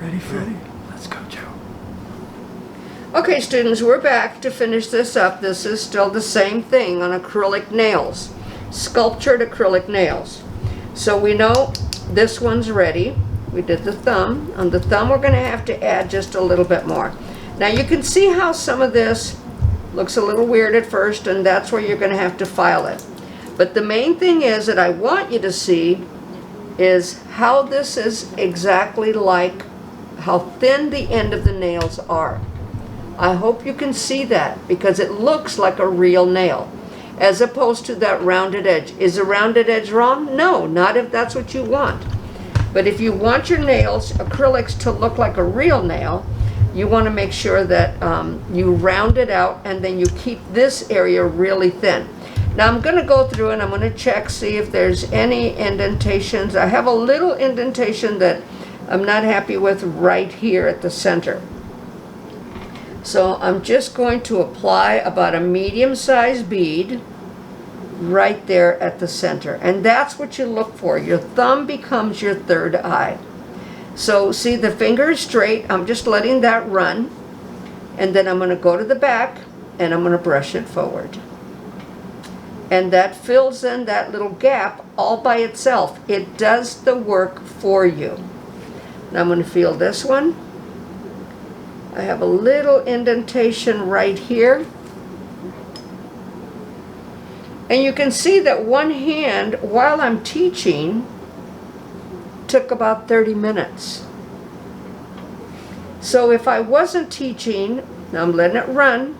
Ready, Freddie? Let's go, Joe. Okay, students, we're back to finish this up. This is still the same thing on acrylic nails, sculptured acrylic nails. So we know this one's ready. We did the thumb. On the thumb, we're going to have to add just a little bit more. Now you can see how some of this looks a little weird at first, and that's where you're going to have to file it. But the main thing is that I want you to see is how this is exactly like how thin the end of the nails are. I hope you can see that because it looks like a real nail as opposed to that rounded edge. Is a rounded edge wrong? No, not if that's what you want. But if you want your nails, acrylics, to look like a real nail, you want to make sure that you round it out and then you keep this area really thin. Now I'm going to go through and I'm going to check, see if there's any indentations. I have a little indentation that I'm not happy with right here at the center. So I'm just going to apply about a medium-sized bead right there at the center. And that's what you look for. Your thumb becomes your third eye. So see, the finger is straight. I'm just letting that run. And then I'm going to go to the back and I'm going to brush it forward. And that fills in that little gap all by itself. It does the work for you. Now I'm going to feel this one. I have a little indentation right here. And you can see that one hand, while I'm teaching, took about 30 minutes. So if I wasn't teaching, now I'm letting it run,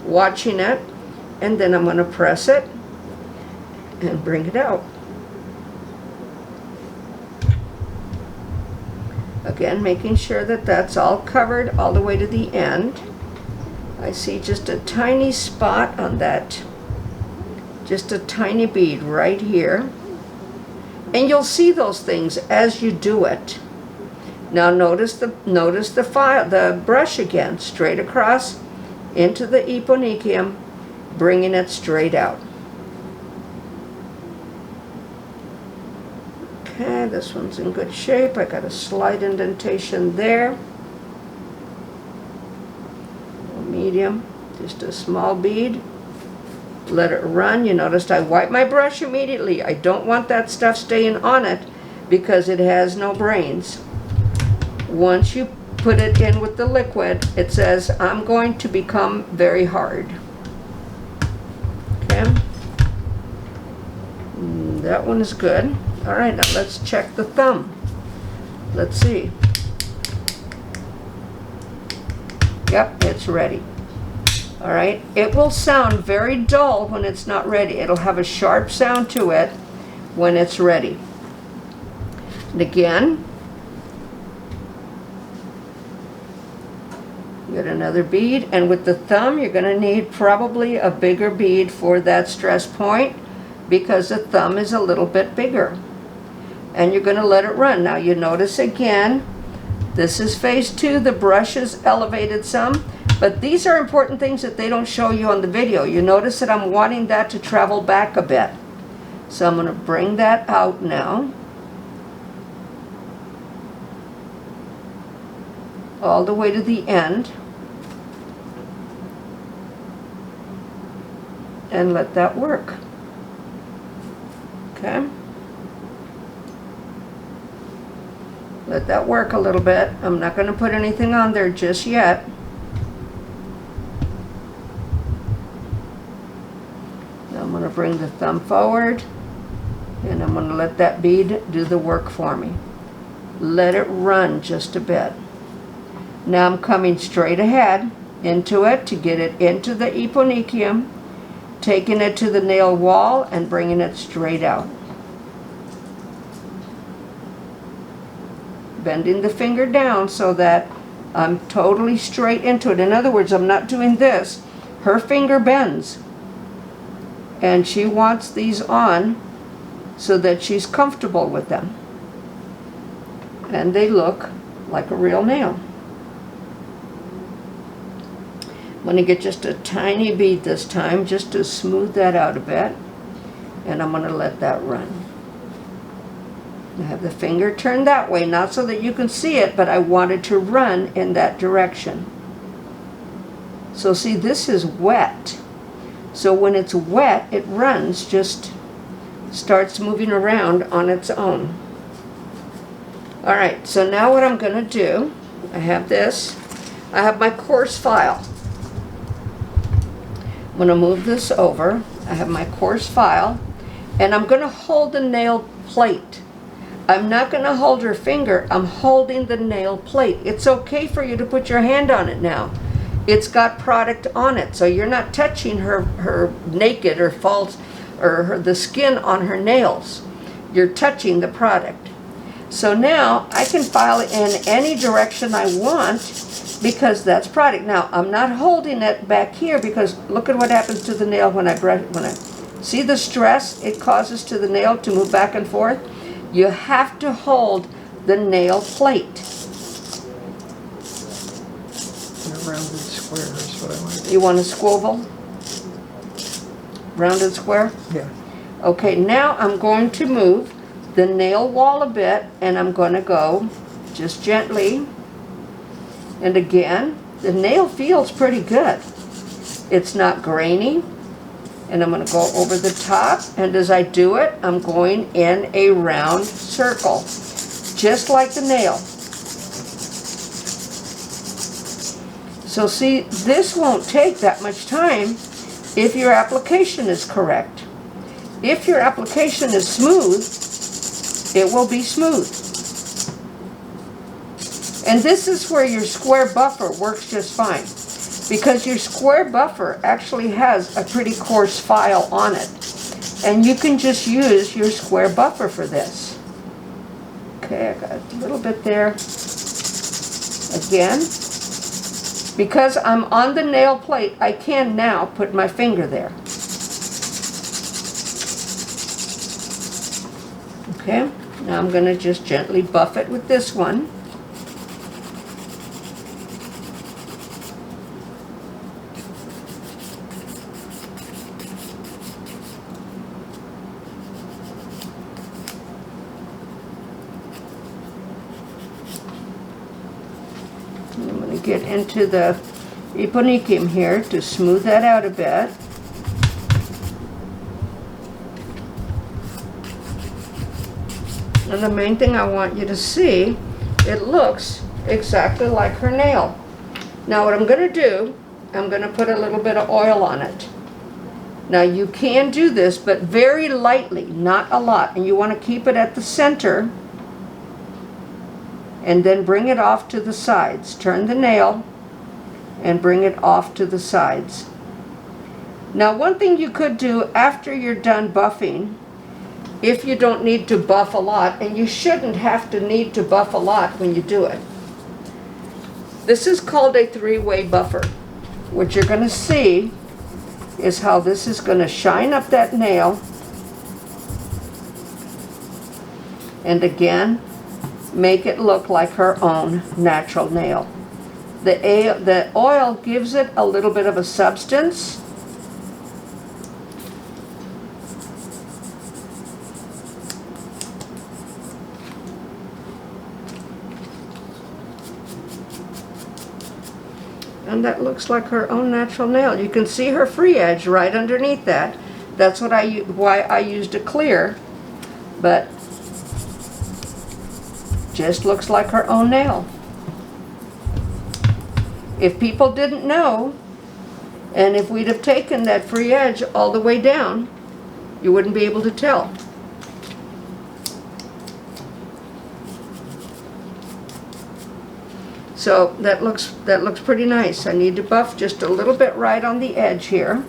watching it, and then I'm going to press it and bring it out. Again, making sure that that's all covered all the way to the end. I see just a tiny spot on that, just a tiny bead right here. And you'll see those things as you do it. Now notice the brush again, straight across into the eponychium, bringing it straight out. Okay, this one's in good shape. I got a slight indentation there. Medium, just a small bead. Let it run. You noticed I wipe my brush immediately. I don't want that stuff staying on it because it has no brains. Once you put it in with the liquid, it says, I'm going to become very hard. Okay. That one is good. All right, now let's check the thumb. Let's see. Yep, it's ready. All right, it will sound very dull when it's not ready. It'll have a sharp sound to it when it's ready. And again, get another bead, and with the thumb, you're going to need probably a bigger bead for that stress point because the thumb is a little bit bigger. And you're going to let it run. Now you notice again, this is phase 2. The brush is elevated some. But these are important things that they don't show you on the video. You notice that I'm wanting that to travel back a bit. So I'm going to bring that out now. All the way to the end. And let that work. Okay. Let that work a little bit. I'm not going to put anything on there just yet. I'm going to bring the thumb forward and I'm going to let that bead do the work for me. Let it run just a bit. Now I'm coming straight ahead into it to get it into the eponychium, taking it to the nail wall and bringing it straight out. Bending the finger down so that I'm totally straight into it. In other words, I'm not doing this. Her finger bends. And she wants these on so that she's comfortable with them. And they look like a real nail. I'm going to get just a tiny bead this time just to smooth that out a bit. And I'm going to let that run. I have the finger turned that way, not so that you can see it, but I wanted to run in that direction. So see, this is wet. So when it's wet, it runs, just starts moving around on its own. All right, so now what I'm going to do, I have this. I have my coarse file. I'm going to move this over. I have my coarse file, and I'm going to hold the nail plate. I'm not going to hold her finger. I'm holding the nail plate. It's okay for you to put your hand on it now. It's got product on it, so you're not touching her naked or false or the skin on her nails. You're touching the product. So now I can file it in any direction I want because that's product. Now I'm not holding it back here because look at what happens to the nail when I see the stress it causes to the nail to move back and forth. You have to hold the nail plate. A rounded square is what I want. You want a squoval? Rounded square? Yeah. Okay, now I'm going to move the nail wall a bit, and I'm going to go just gently. And again, the nail feels pretty good. It's not grainy. And I'm going to go over the top, and as I do it, I'm going in a round circle, just like the nail. So see, this won't take that much time if your application is correct. If your application is smooth, it will be smooth. And this is where your square buffer works just fine, because your square buffer actually has a pretty coarse file on it. And you can just use your square buffer for this. Okay, I got a little bit there. Again, because I'm on the nail plate, I can now put my finger there. Okay, now I'm going to just gently buff it with this one. I'm going to get into the iponikim here to smooth that out a bit. And the main thing I want you to see, it looks exactly like her nail. Now what I'm going to do, I'm going to put a little bit of oil on it. Now you can do this, but very lightly, not a lot. And you want to keep it at the center. And then bring it off to the sides. Turn the nail and bring it off to the sides. Now one thing you could do after you're done buffing, if you don't need to buff a lot, and you shouldn't have to need to buff a lot when you do it. This is called a three-way buffer. What you're going to see is how this is going to shine up that nail. And again, make it look like her own natural nail. The oil gives it a little bit of a substance. And that looks like her own natural nail. You can see her free edge right underneath that. That's what why I used a clear, but just looks like her own nail. If people didn't know, and if we'd have taken that free edge all the way down, you wouldn't be able to tell. So that looks pretty nice. I need to buff just a little bit right on the edge here.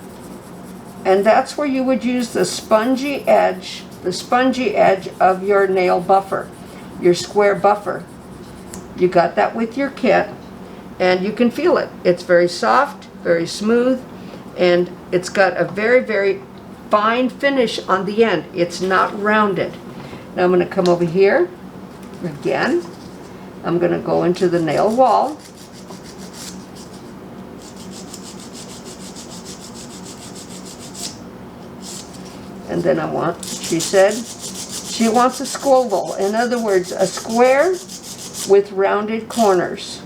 And that's where you would use the spongy edge of your nail buffer, your square buffer. You got that with your kit, and you can feel it. It's very soft, very smooth, and it's got a very, very fine finish on the end. It's not rounded. Now I'm going to come over here again. I'm going to go into the nail wall. And then I want, she said She wants a squoval. In other words, a square with rounded corners.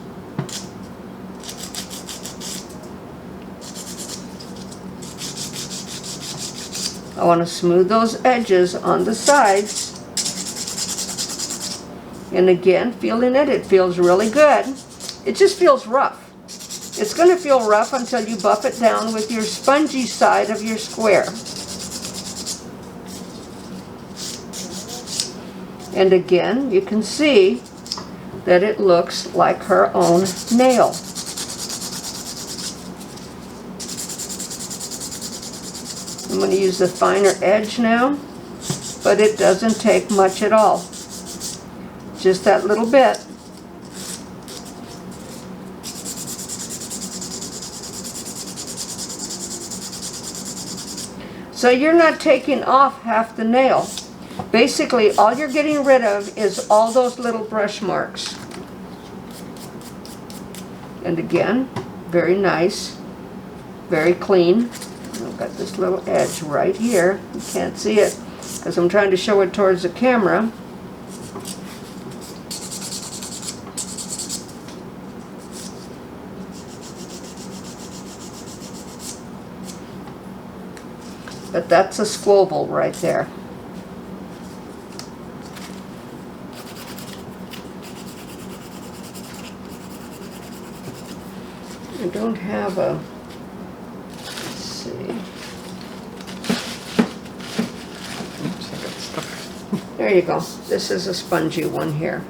I want to smooth those edges on the sides. And again, feeling it, it feels really good. It just feels rough. It's going to feel rough until you buff it down with your spongy side of your square. And again, you can see that it looks like her own nail. I'm going to use the finer edge now, but it doesn't take much at all. Just that little bit. So you're not taking off half the nail. Basically, all you're getting rid of is all those little brush marks. And again, very nice, very clean. I've got this little edge right here. You can't see it because I'm trying to show it towards the camera. But that's a squoval right there. I don't have a, let's see. Oops, I got stuck. There you go. This is a spongy one here.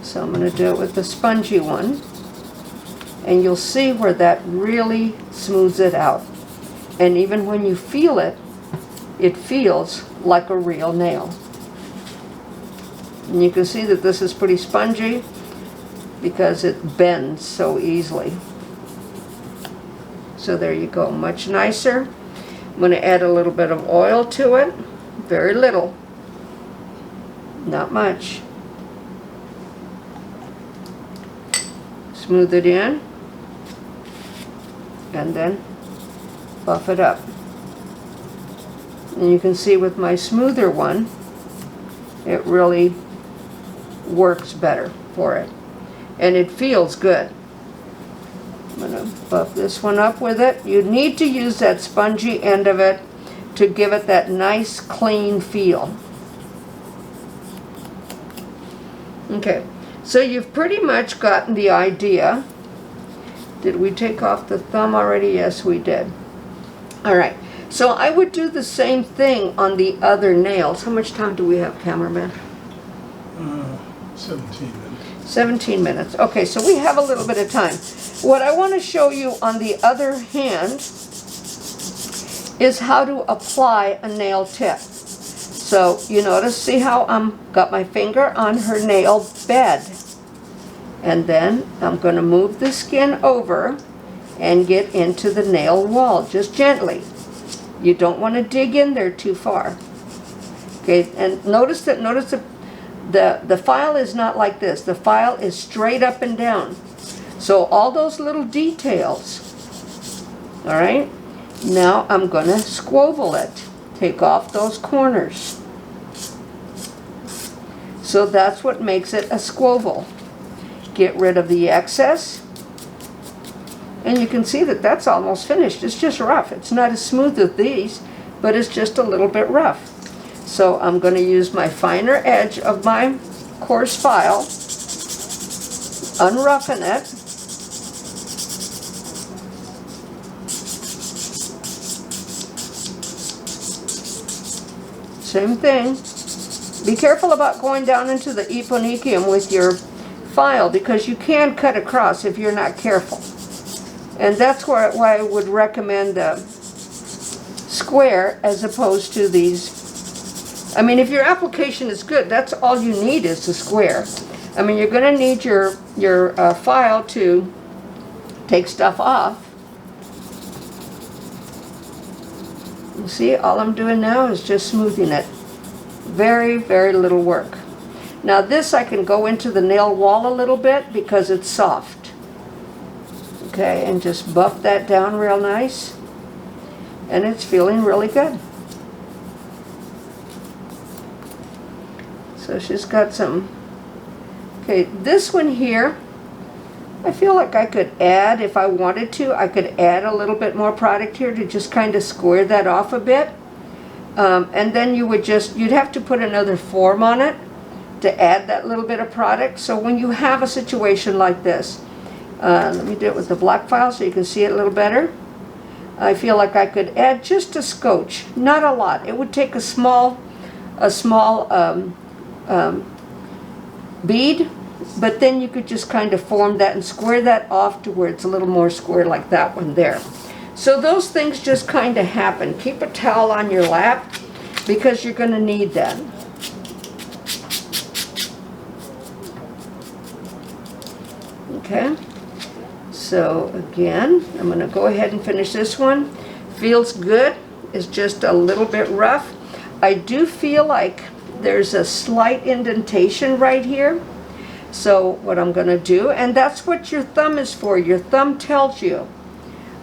So I'm going to do it with the spongy one. And you'll see where that really smooths it out. And even when you feel it, it feels like a real nail. And you can see that this is pretty spongy because it bends so easily. So there you go, much nicer. I'm going to add a little bit of oil to it, very little, not much. Smooth it in, and then buff it up. And you can see with my smoother one, it really works better for it. And it feels good. I'm going to buff this one up with it. You need to use that spongy end of it to give it that nice clean feel. Okay, so you've pretty much gotten the idea. Did we take off the thumb already? Yes, we did. All right, so I would do the same thing on the other nails. How much time do we have, cameraman? 17 minutes. 17 minutes. Okay, so we have a little bit of time. What I want to show you on the other hand is how to apply a nail tip. So you notice, see how I'm got my finger on her nail bed. And then I'm going to move the skin over and get into the nail wall, just gently. You don't want to dig in there too far. Okay, and notice the file is not like this. The file is straight up and down. So all those little details, all right? Now I'm going to squoval it. Take off those corners. So that's what makes it a squoval. Get rid of the excess. And you can see that that's almost finished. It's just rough. It's not as smooth as these, but it's just a little bit rough. So I'm going to use my finer edge of my coarse file, unroughen it, same thing. Be careful about going down into the eponychium with your file because you can cut across if you're not careful. And that's why I would recommend a square as opposed to these. I mean, if your application is good, that's all you need is the square. I mean, you're going to need your file to take stuff off. You see, all I'm doing now is just smoothing it. Very, very little work. Now this I can go into the nail wall a little bit because it's soft. Okay, and just buff that down real nice. And it's feeling really good. So she's got some, okay, this one here, I feel like I could add, if I wanted to, I could add a little bit more product here to just kind of square that off a bit. And then you would just, you'd have to put another form on it to add that little bit of product. So when you have a situation like this, let me do it with the black file so you can see it a little better. I feel like I could add just a scotch, not a lot. It would take a small bead, but then you could just kind of form that and square that off to where it's a little more square like that one there. So those things just kind of happen. Keep a towel on your lap because you're going to need that. Okay. So again, I'm going to go ahead and finish this one. Feels good. It's just a little bit rough. I do feel like there's a slight indentation right here. So what I'm going to do, and that's what your thumb is for. Your thumb tells you.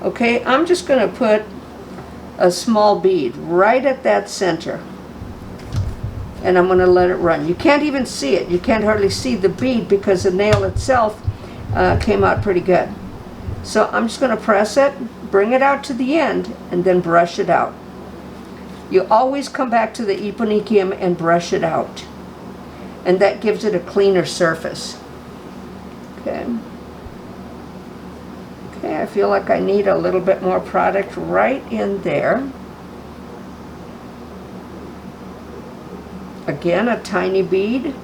Okay, I'm just going to put a small bead right at that center. And I'm going to let it run. You can't even see it. You can't hardly see the bead because the nail itself came out pretty good. So I'm just going to press it, bring it out to the end, and then brush it out. You always come back to the eponychium and brush it out. And that gives it a cleaner surface. Okay. Okay, I feel like I need a little bit more product right in there. Again, a tiny bead.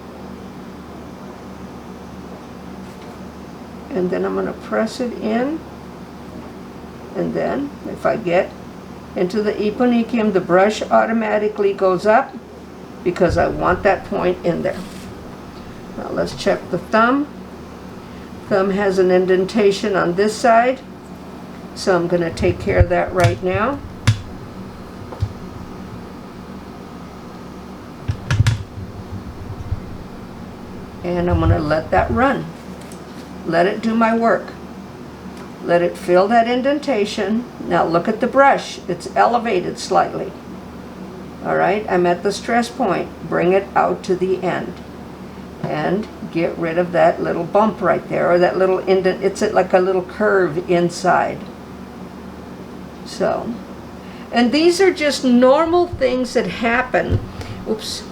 And then I'm going to press it in. And then, if I get into the eponychium, the brush automatically goes up because I want that point in there. Now let's check the thumb. Thumb has an indentation on this side, so I'm going to take care of that right now. And I'm going to let that run. Let it do my work. Let it fill that indentation. Now look at the brush. It's elevated slightly. Alright, I'm at the stress point. Bring it out to the end. And get rid of that little bump right there, or that little indent. It's like a little curve inside. So, and these are just normal things that happen. Oops.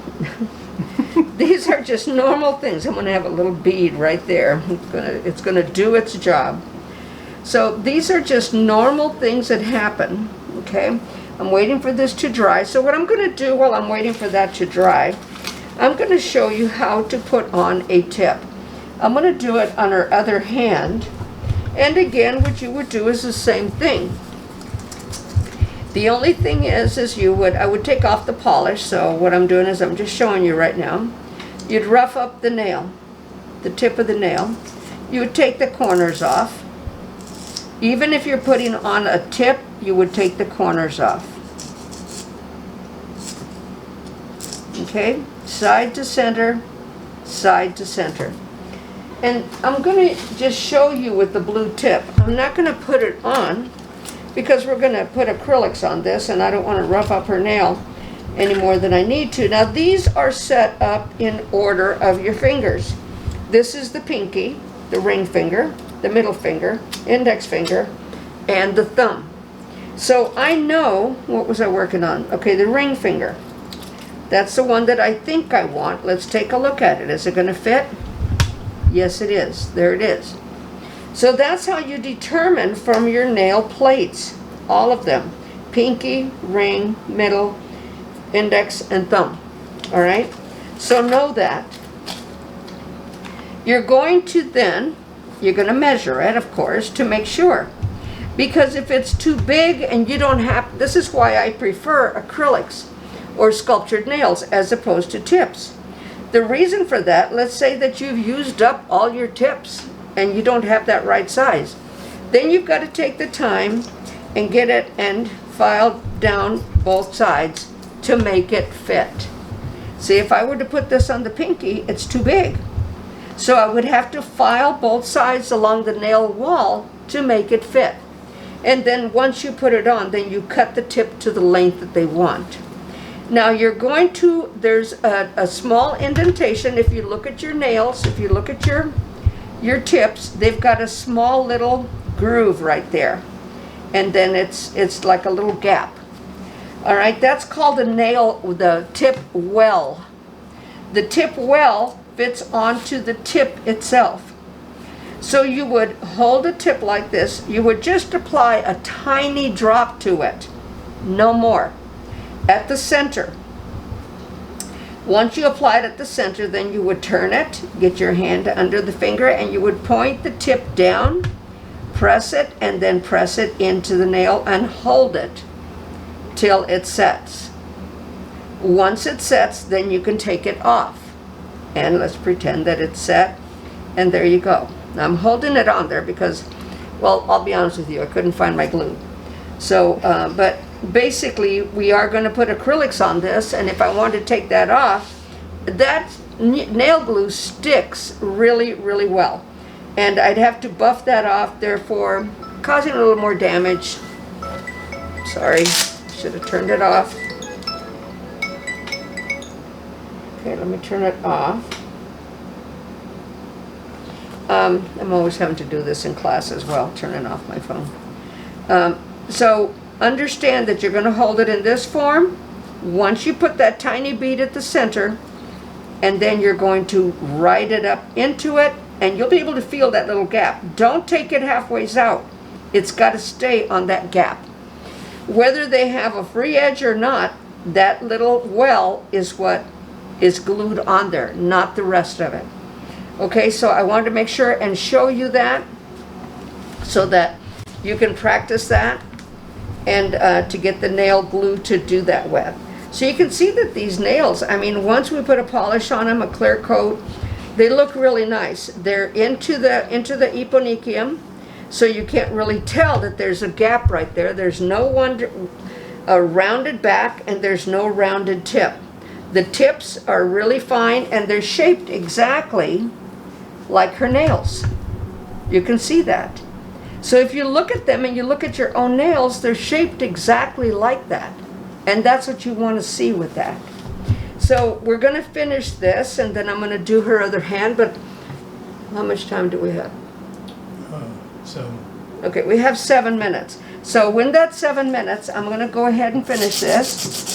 These are just normal things. I'm going to have a little bead right there. It's going to do its job. So these are just normal things that happen. Okay, I'm waiting for this to dry. So what I'm going to do while I'm waiting for that to dry, I'm going to show you how to put on a tip. I'm going to do it on our other hand. And again, what you would do is the same thing. The only thing is I would take off the polish. So what I'm doing is I'm just showing you right now. You'd rough up the nail, the tip of the nail. You would take the corners off. Even if you're putting on a tip, you would take the corners off. Okay, side to center, side to center. And I'm going to just show you with the blue tip. I'm not going to put it on because we're going to put acrylics on this, and I don't want to rough up her nail any more than I need to. Now these are set up in order of your fingers. This is the pinky, the ring finger, the middle finger, index finger, and the thumb. So I know, what was I working on? Okay, the ring finger. That's the one that I think I want. Let's take a look at it. Is it going to fit? Yes, it is. There it is. So that's how you determine from your nail plates, all of them. Pinky, ring, middle, index, and thumb. All right? So know that. You're going to then, you're going to measure it, of course, to make sure. Because if it's too big and you don't have, this is why I prefer acrylics or sculptured nails as opposed to tips. The reason for that, let's say that you've used up all your tips and you don't have that right size. Then you've got to take the time and get it and file down both sides to make it fit. See, if I were to put this on the pinky, it's too big. So I would have to file both sides along the nail wall to make it fit. And then once you put it on, then you cut the tip to the length that they want. Now you're going to, there's a small indentation. If you look at your nails, if you look at your tips, they've got a small little groove right there. And then it's like a little gap. All right, that's called a nail, the tip well. The tip well fits onto the tip itself. So you would hold a tip like this. You would just apply a tiny drop to it, no more, at the center. Once you apply it at the center, then you would turn it, get your hand under the finger, and you would point the tip down, press it, and then press it into the nail and hold it till it sets. Once it sets, then you can take it off. And let's pretend that it's set, and there you go. Now I'm holding it on there because, well, I'll be honest with you, I couldn't find my glue. So, but basically we are going to put acrylics on this, and if I want to take that off, that nail glue sticks really, really well. And I'd have to buff that off, therefore causing a little more damage. Sorry, should have turned it off. Okay, let me turn it off. I'm always having to do this in class as well, turning off my phone. So understand that you're going to hold it in this form. Once you put that tiny bead at the center, and then you're going to ride it up into it, and you'll be able to feel that little gap. Don't take it halfway out. It's got to stay on that gap. Whether they have a free edge or not, that little well is what is glued on there, not the rest of it. Okay, so I wanted to make sure and show you that so that you can practice that and to get the nail glue to do that with. So you can see that these nails, I mean, once we put a polish on them, a clear coat, they look really nice. They're into the eponychium, so you can't really tell that there's a gap right there. There's no a rounded back, and there's no rounded tip. The tips are really fine, and they're shaped exactly like her nails. You can see that. So if you look at them and you look at your own nails, they're shaped exactly like that. And that's what you want to see with that. So we're going to finish this, and then I'm going to do her other hand, but how much time do we have? 7. Okay, we have 7 minutes. So when that's 7 minutes, I'm going to go ahead and finish this.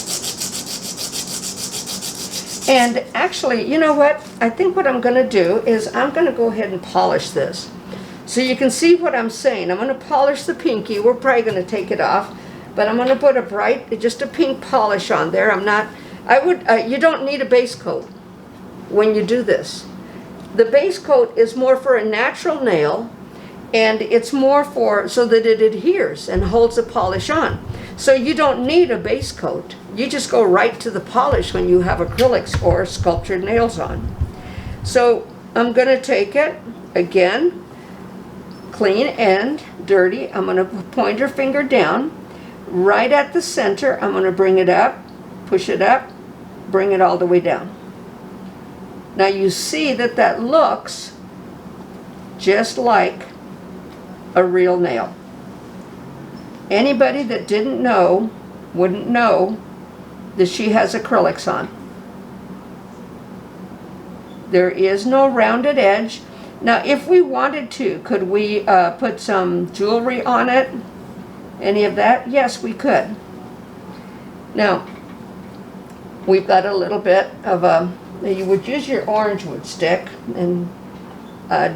And actually, you know what? I think what I'm going to do is I'm going to go ahead and polish this. So you can see what I'm saying. I'm going to polish the pinky. We're probably going to take it off. But I'm going to put a bright, just a pink polish on there. You don't need a base coat when you do this. The base coat is more for a natural nail, and it's more for so that it adheres and holds the polish on. So you don't need a base coat. You just go right to the polish when you have acrylics or sculptured nails on. So I'm going to take it again, clean and dirty. I'm going to point her finger down. Right at the center, I'm going to bring it up, push it up, bring it all the way down. Now you see that that looks just like a real nail. Anybody that didn't know wouldn't know that she has acrylics on. There is no rounded edge. Now if we wanted to, could we put some jewelry on it? Any of that? Yes, we could. Now, we've got a little bit of you would use your orange wood stick and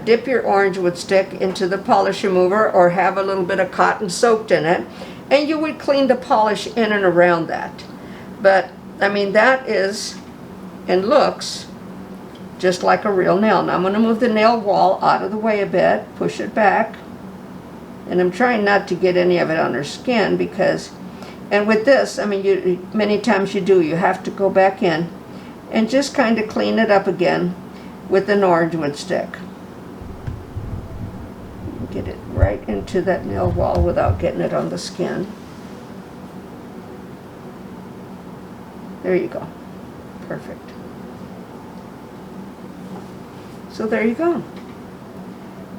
dip your orange wood stick into the polish remover, or have a little bit of cotton soaked in it, and you would clean the polish in and around that. But, I mean, that is and looks just like a real nail. Now I'm going to move the nail wall out of the way a bit, push it back. And I'm trying not to get any of it on her skin because, and with this, I mean, many times you have to go back in and just kind of clean it up again with an orange wood stick. Get it right into that nail wall without getting it on the skin. There you go. Perfect. So there you go.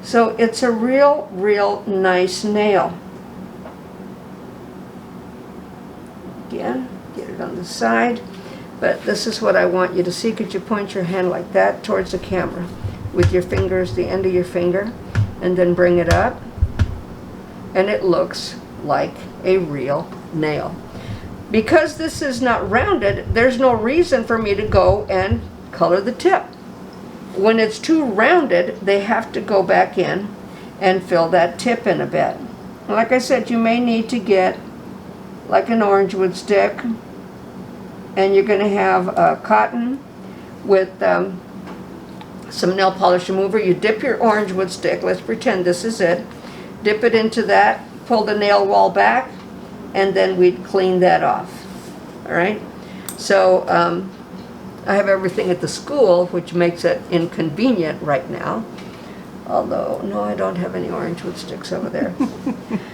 So it's a real, real nice nail. Again, get it on the side. But this is what I want you to see. Could you point your hand like that towards the camera with your fingers, the end of your finger, and then bring it up? And it looks like a real nail. Because this is not rounded, there's no reason for me to go and color the tip. When it's too rounded, they have to go back in and fill that tip in a bit. Like I said, you may need to get like an orange wood stick, and you're going to have cotton with some nail polish remover. You dip your orange wood stick, let's pretend this is it, dip it into that, pull the nail wall back, and then we'd clean that off. All right, so I have everything at the school, which makes it inconvenient right now. Although, no, I don't have any orange wood sticks over there.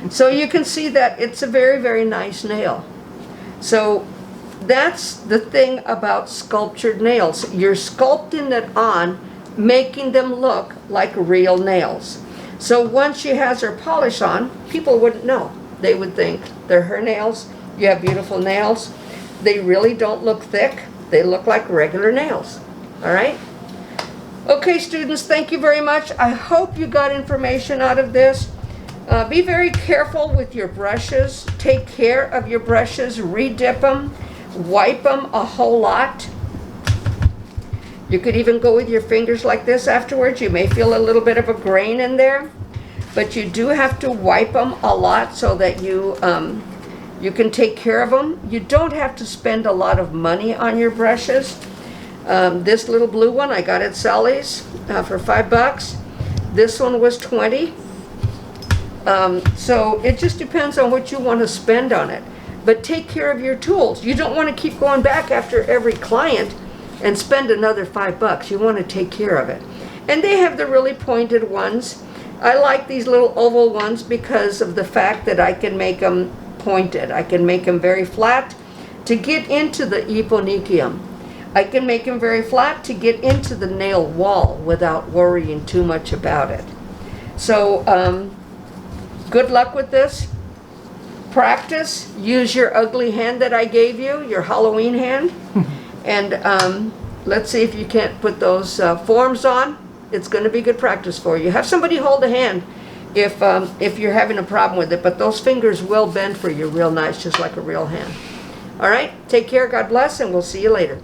So you can see that it's a very, very nice nail. So that's the thing about sculptured nails. You're sculpting it on, making them look like real nails. So once she has her polish on, people wouldn't know. They would think they're her nails. You have beautiful nails. They really don't look thick. They look like regular nails. All right? Okay, students, thank you very much. I hope you got information out of this. Be very careful with your brushes. Take care of your brushes. Re-dip them. Wipe them a whole lot. You could even go with your fingers like this afterwards. You may feel a little bit of a grain in there. But you do have to wipe them a lot so that you can take care of them. You don't have to spend a lot of money on your brushes. This little blue one I got at Sally's for $5. This one was $20. So it just depends on what you want to spend on it. But take care of your tools. You don't want to keep going back after every client and spend another $5. You want to take care of it. And they have the really pointed ones. I like these little oval ones because of the fact that I can make them pointed. I can make them very flat to get into the eponychium. I can make them very flat to get into the nail wall without worrying too much about it. So good luck with this. Practice. Use your ugly hand that I gave you, your Halloween hand. And let's see if you can't put those forms on. It's going to be good practice for you. Have somebody hold a hand if you're having a problem with it. But those fingers will bend for you real nice, just like a real hand. All right? Take care. God bless, and we'll see you later.